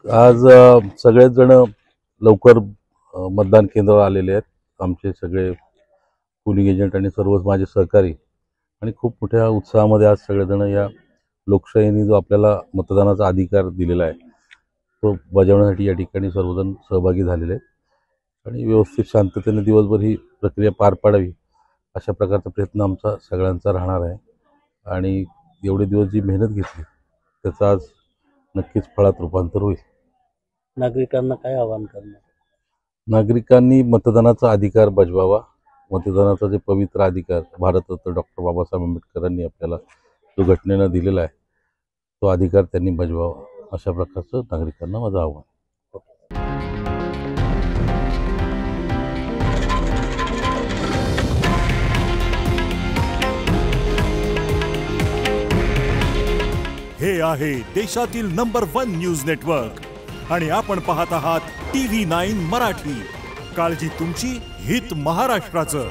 आज सगळेच जण लवकर मतदान केंद्रावर आलेले आहेत. आमचे सगळे पोलिंग एजंट आणि सर्वच माझे सहकारी आणि खूप मोठ्या उत्साहामध्ये आज सगळेजण या लोकशाहीने जो आपल्याला मतदानाचा अधिकार दिलेला आहे तो बजावण्यासाठी या ठिकाणी सर्वजण सहभागी झालेले आहेत आणि व्यवस्थित शांततेने दिवसभर ही प्रक्रिया पार पाडावी अशा प्रकारचा प्रयत्न आमचा सगळ्यांचा राहणार आहे. आणि एवढे दिवस जी मेहनत घेतली त्याचं आज नक्कीच फळात रूपांतर होईल. नागरिकांना काय आवाहन करणार? नागरिकांनी मतदानाचा अधिकार बजवावा. मतदानाचा जे पवित्र अधिकार भारतरत्न डॉक्टर बाबासाहेब आंबेडकरांनी आपल्याला जो घटनेनं दिलेला आहे तो अधिकार त्यांनी बजवावा अशा प्रकारचं नागरिकांना माझं आव्हान. हे आहे देशातील नंबर 1 न्यूज नेटवर्क आणि आपण पाहत आहात TV9 मराठी. काळजी तुमची, हित महाराष्ट्राचं.